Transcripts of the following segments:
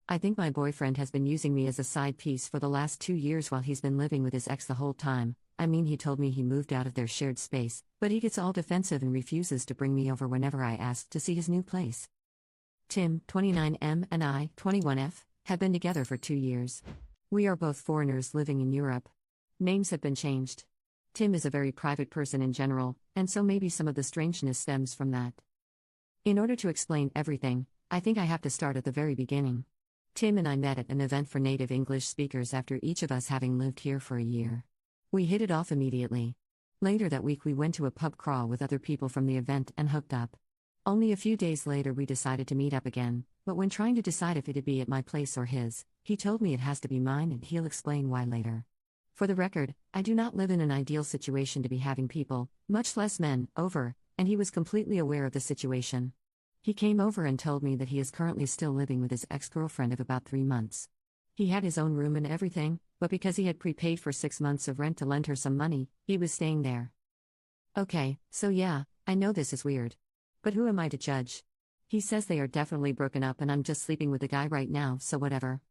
I think my boyfriend has been using me as a side piece for the last 2 years while he's been living with his ex the whole time. I mean, he told me he moved out of their shared space, but he gets all defensive and refuses to bring me over whenever I ask to see his new place. Tim, 29M, and I, 21F, have been together for 2 years. We are both foreigners living in Europe. Names have been changed. Tim is a very private person in general, and so maybe some of the strangeness stems from that. In order to explain everything, I think I have to start at the very beginning. Tim and I met at an event for native English speakers after each of us having lived here for a year. We hit it off immediately. Later that week we went to a pub crawl with other people from the event and hooked up. Only a few days later we decided to meet up again, but when trying to decide if it'd be at my place or his, he told me it has to be mine and he'll explain why later. For the record, I do not live in an ideal situation to be having people, much less men, over, and he was completely aware of the situation. He came over and told me that he is currently still living with his ex-girlfriend of about 3 months. He had his own room and everything, but because he had prepaid for 6 months of rent to lend her some money, he was staying there. Okay, so yeah, I know this is weird. But who am I to judge? He says they are definitely broken up and I'm just sleeping with the guy right now, so whatever.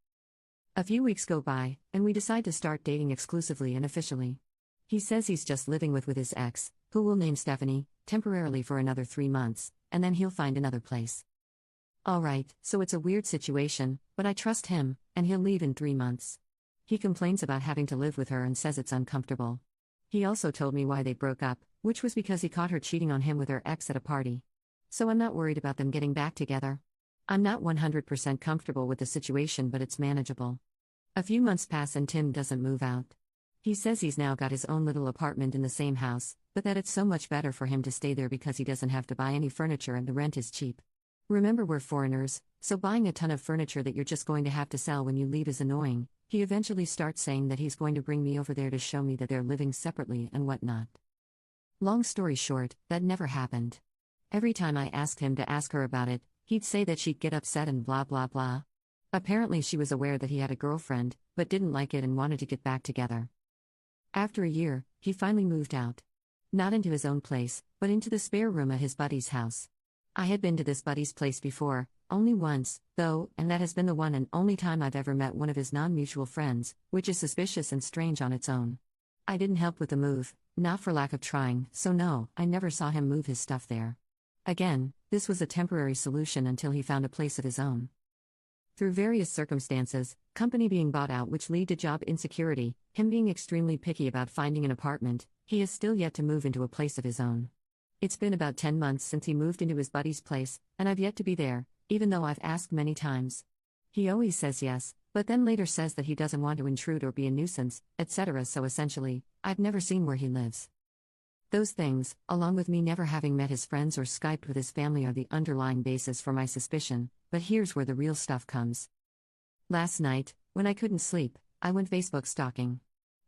A few weeks go by, and we decide to start dating exclusively and officially. He says he's just living with his ex, who we'll name Stephanie, temporarily for another 3 months, and then he'll find another place. Alright, so it's a weird situation, but I trust him, and he'll leave in 3 months. He complains about having to live with her and says it's uncomfortable. He also told me why they broke up, which was because he caught her cheating on him with her ex at a party. So I'm not worried about them getting back together. I'm not 100% comfortable with the situation, but it's manageable. A few months pass and Tim doesn't move out. He says he's now got his own little apartment in the same house, but that it's so much better for him to stay there because he doesn't have to buy any furniture and the rent is cheap. Remember, we're foreigners, so buying a ton of furniture that you're just going to have to sell when you leave is annoying. He eventually starts saying that he's going to bring me over there to show me that they're living separately and whatnot. Long story short, that never happened. Every time I asked him to ask her about it, he'd say that she'd get upset and blah blah blah. Apparently she was aware that he had a girlfriend, but didn't like it and wanted to get back together. After a year, he finally moved out. Not into his own place, but into the spare room at his buddy's house. I had been to this buddy's place before, only once, though, and that has been the one and only time I've ever met one of his non-mutual friends, which is suspicious and strange on its own. I didn't help with the move, not for lack of trying, so no, I never saw him move his stuff there. Again, this was a temporary solution until he found a place of his own. Through various circumstances, company being bought out which lead to job insecurity, him being extremely picky about finding an apartment, he has still yet to move into a place of his own. It's been about 10 months since he moved into his buddy's place, and I've yet to be there, even though I've asked many times. He always says yes, but then later says that he doesn't want to intrude or be a nuisance, etc. So essentially, I've never seen where he lives. Those things, along with me never having met his friends or Skyped with his family, are the underlying basis for my suspicion, but here's where the real stuff comes. Last night, when I couldn't sleep, I went Facebook stalking.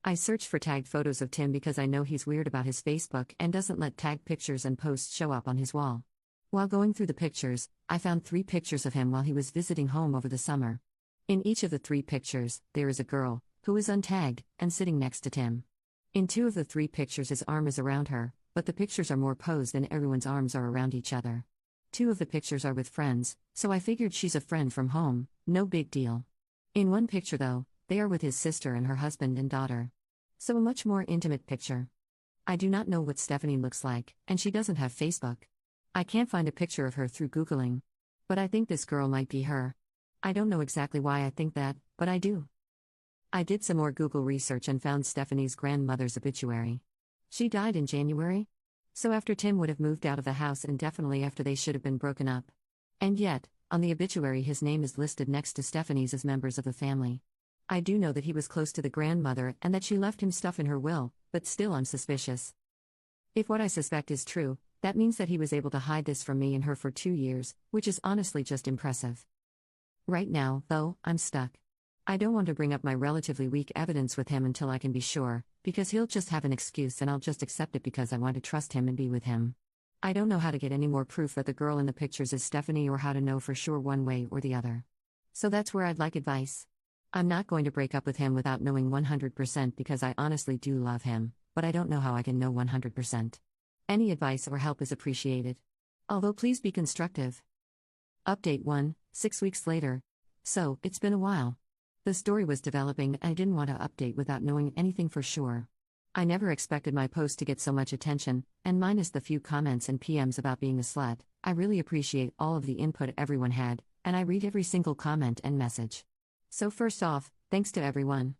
I searched for tagged photos of Tim because I know he's weird about his Facebook and doesn't let tagged pictures and posts show up on his wall. While going through the pictures, I found 3 pictures of him while he was visiting home over the summer. In each of the 3 pictures, there is a girl, who is untagged, and sitting next to Tim. In 2 of the 3 pictures his arm is around her, but the pictures are more posed and everyone's arms are around each other. 2 of the pictures are with friends, so I figured she's a friend from home, no big deal. In 1 picture though, they are with his sister and her husband and daughter. So a much more intimate picture. I do not know what Stephanie looks like, and she doesn't have Facebook. I can't find a picture of her through Googling. But I think this girl might be her. I don't know exactly why I think that, but I do. I did some more Google research and found Stephanie's grandmother's obituary. She died in January? So after Tim would have moved out of the house and definitely after they should have been broken up. And yet, on the obituary his name is listed next to Stephanie's as members of the family. I do know that he was close to the grandmother and that she left him stuff in her will, but still I'm suspicious. If what I suspect is true, that means that he was able to hide this from me and her for 2 years, which is honestly just impressive. Right now, though, I'm stuck. I don't want to bring up my relatively weak evidence with him until I can be sure, because he'll just have an excuse and I'll just accept it because I want to trust him and be with him. I don't know how to get any more proof that the girl in the pictures is Stephanie or how to know for sure one way or the other. So that's where I'd like advice. I'm not going to break up with him without knowing 100% because I honestly do love him, but I don't know how I can know 100%. Any advice or help is appreciated. Although please be constructive. Update 1, 6 weeks later. So, it's been a while. The story was developing and I didn't want to update without knowing anything for sure. I never expected my post to get so much attention, and minus the few comments and PMs about being a slut, I really appreciate all of the input everyone had, and I read every single comment and message. So first off, thanks to everyone.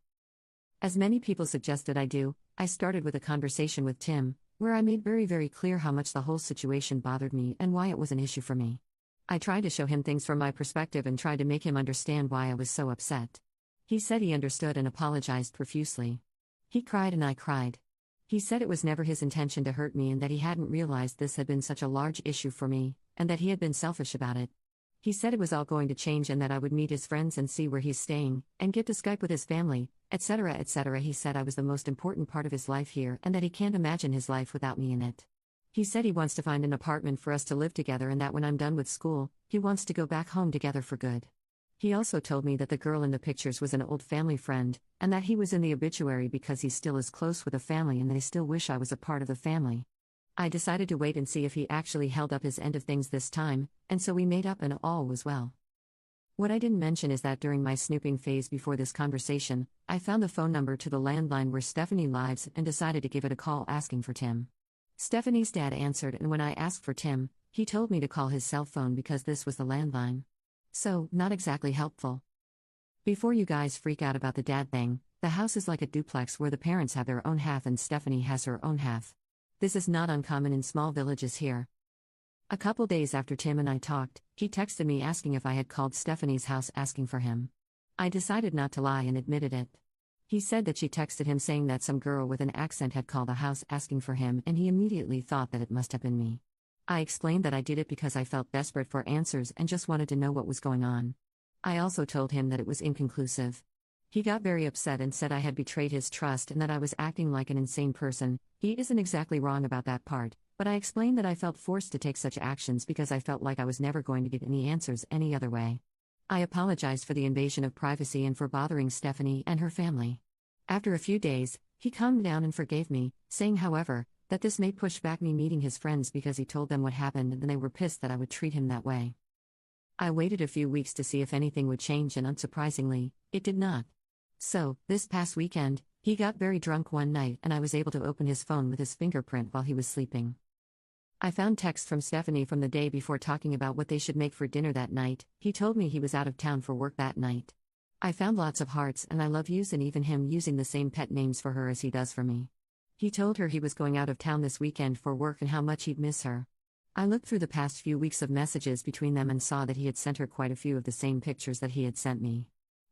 As many people suggested I do, I started with a conversation with Tim, where I made very clear how much the whole situation bothered me and why it was an issue for me. I tried to show him things from my perspective and tried to make him understand why I was so upset. He said he understood and apologized profusely. He cried and I cried. He said it was never his intention to hurt me and that he hadn't realized this had been such a large issue for me, and that he had been selfish about it. He said it was all going to change and that I would meet his friends and see where he's staying, and get to Skype with his family, etc. etc. He said I was the most important part of his life here and that he can't imagine his life without me in it. He said he wants to find an apartment for us to live together and that when I'm done with school, he wants to go back home together for good. He also told me that the girl in the pictures was an old family friend, and that he was in the obituary because he still is close with the family and they still wish I was a part of the family. I decided to wait and see if he actually held up his end of things this time, and so we made up and all was well. What I didn't mention is that during my snooping phase before this conversation, I found the phone number to the landline where Stephanie lives and decided to give it a call asking for Tim. Stephanie's dad answered, and when I asked for Tim, he told me to call his cell phone because this was the landline. So, not exactly helpful. Before you guys freak out about the dad thing, the house is like a duplex where the parents have their own half and Stephanie has her own half. This is not uncommon in small villages here. A couple days after Tim and I talked, he texted me asking if I had called Stephanie's house asking for him. I decided not to lie and admitted it. He said that she texted him saying that some girl with an accent had called the house asking for him and he immediately thought that it must have been me. I explained that I did it because I felt desperate for answers and just wanted to know what was going on. I also told him that it was inconclusive. He got very upset and said I had betrayed his trust and that I was acting like an insane person. He isn't exactly wrong about that part, but I explained that I felt forced to take such actions because I felt like I was never going to get any answers any other way. I apologized for the invasion of privacy and for bothering Stephanie and her family. After a few days, he calmed down and forgave me, saying, however, that this may push back me meeting his friends because he told them what happened and they were pissed that I would treat him that way. I waited a few weeks to see if anything would change and unsurprisingly, it did not. So, this past weekend, he got very drunk one night and I was able to open his phone with his fingerprint while he was sleeping. I found texts from Stephanie from the day before talking about what they should make for dinner that night. He told me he was out of town for work that night. I found lots of hearts and I love yous and even him using the same pet names for her as he does for me. He told her he was going out of town this weekend for work and how much he'd miss her. I looked through the past few weeks of messages between them and saw that he had sent her quite a few of the same pictures that he had sent me.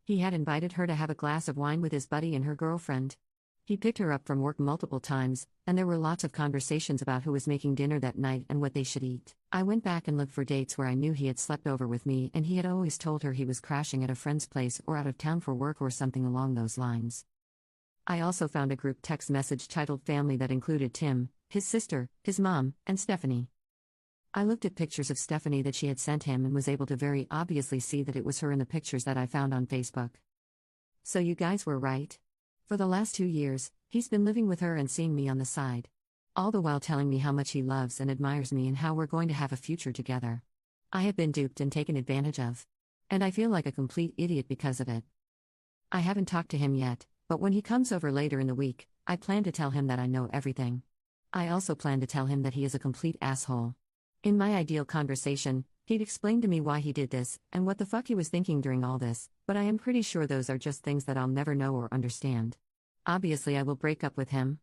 He had invited her to have a glass of wine with his buddy and her girlfriend. He picked her up from work multiple times, and there were lots of conversations about who was making dinner that night and what they should eat. I went back and looked for dates where I knew he had slept over with me and he had always told her he was crashing at a friend's place or out of town for work or something along those lines. I also found a group text message titled Family that included Tim, his sister, his mom, and Stephanie. I looked at pictures of Stephanie that she had sent him and was able to very obviously see that it was her in the pictures that I found on Facebook. So you guys were right. For the last 2 years, he's been living with her and seeing me on the side. All the while telling me how much he loves and admires me and how we're going to have a future together. I have been duped and taken advantage of. And I feel like a complete idiot because of it. I haven't talked to him yet, but when he comes over later in the week, I plan to tell him that I know everything. I also plan to tell him that he is a complete asshole. In my ideal conversation, he'd explain to me why he did this and what the fuck he was thinking during all this, but I am pretty sure those are just things that I'll never know or understand. Obviously, I will break up with him.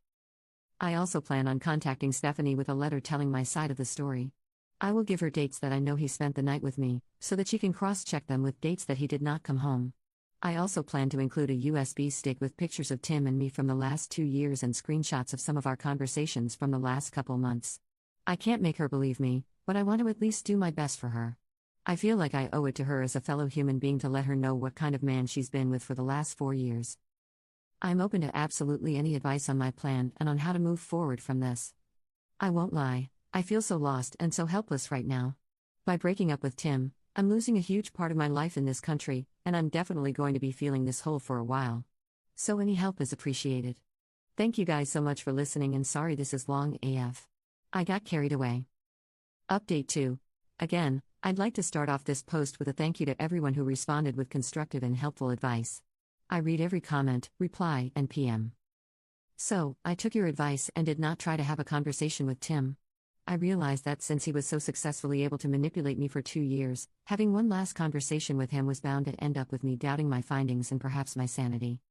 I also plan on contacting Stephanie with a letter telling my side of the story. I will give her dates that I know he spent the night with me, so that she can cross-check them with dates that he did not come home. I also plan to include a USB stick with pictures of Tim and me from the last 2 years and screenshots of some of our conversations from the last couple months. I can't make her believe me, but I want to at least do my best for her. I feel like I owe it to her as a fellow human being to let her know what kind of man she's been with for the last 4 years. I'm open to absolutely any advice on my plan and on how to move forward from this. I won't lie, I feel so lost and so helpless right now. By breaking up with Tim, I'm losing a huge part of my life in this country, and I'm definitely going to be feeling this hole for a while. So any help is appreciated. Thank you guys so much for listening and sorry this is long AF. I got carried away. Update 2. Again, I'd like to start off this post with a thank you to everyone who responded with constructive and helpful advice. I read every comment, reply, and PM. So, I took your advice and did not try to have a conversation with Tim. I realized that since he was so successfully able to manipulate me for 2 years, having one last conversation with him was bound to end up with me doubting my findings and perhaps my sanity.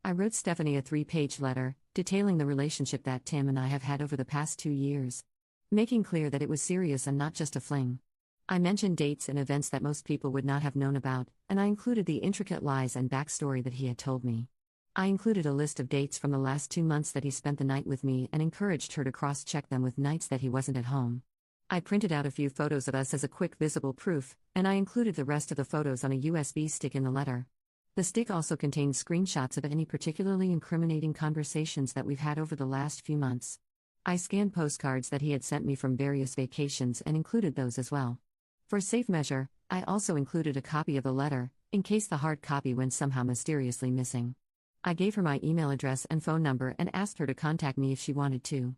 I wrote Stephanie a 3-page letter, detailing the relationship that Tim and I have had over the past 2 years, making clear that it was serious and not just a fling. I mentioned dates and events that most people would not have known about, and I included the intricate lies and backstory that he had told me. I included a list of dates from the last 2 months that he spent the night with me and encouraged her to cross-check them with nights that he wasn't at home. I printed out a few photos of us as a quick visible proof, and I included the rest of the photos on a USB stick in the letter. The stick also contained screenshots of any particularly incriminating conversations that we've had over the last few months. I scanned postcards that he had sent me from various vacations and included those as well. For safe measure, I also included a copy of the letter, in case the hard copy went somehow mysteriously missing. I gave her my email address and phone number and asked her to contact me if she wanted to.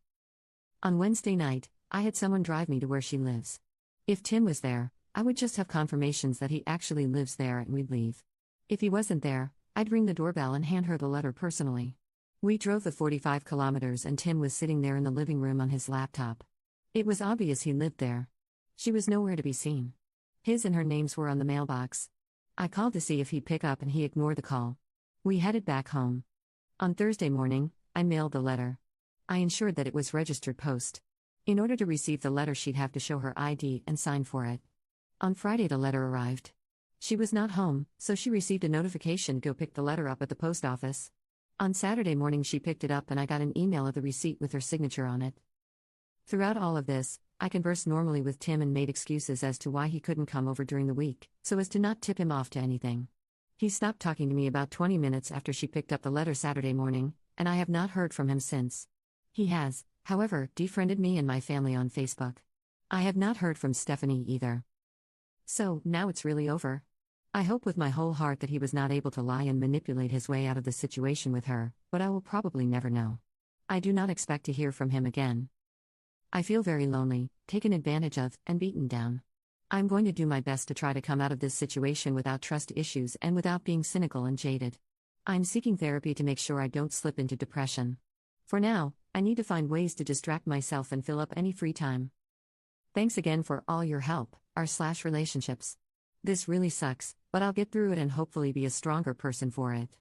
On Wednesday night, I had someone drive me to where she lives. If Tim was there, I would just have confirmations that he actually lives there and we'd leave. If he wasn't there, I'd ring the doorbell and hand her the letter personally. We drove the 45 kilometers and Tim was sitting there in the living room on his laptop. It was obvious he lived there. She was nowhere to be seen. His and her names were on the mailbox. I called to see if he'd pick up and he ignored the call. We headed back home. On Thursday morning, I mailed the letter. I ensured that it was registered post. In order to receive the letter, she'd have to show her ID and sign for it. On Friday, the letter arrived. She was not home, so she received a notification to go pick the letter up at the post office. On Saturday morning, she picked it up and I got an email of the receipt with her signature on it. Throughout all of this, I conversed normally with Tim and made excuses as to why he couldn't come over during the week, so as to not tip him off to anything. He stopped talking to me about 20 minutes after she picked up the letter Saturday morning, and I have not heard from him since. He has, however, defriended me and my family on Facebook. I have not heard from Stephanie either. So, now it's really over. I hope with my whole heart that he was not able to lie and manipulate his way out of the situation with her, but I will probably never know. I do not expect to hear from him again. I feel very lonely, taken advantage of, and beaten down. I'm going to do my best to try to come out of this situation without trust issues and without being cynical and jaded. I'm seeking therapy to make sure I don't slip into depression. For now, I need to find ways to distract myself and fill up any free time. Thanks again for all your help, r/relationships. This really sucks, but I'll get through it and hopefully be a stronger person for it.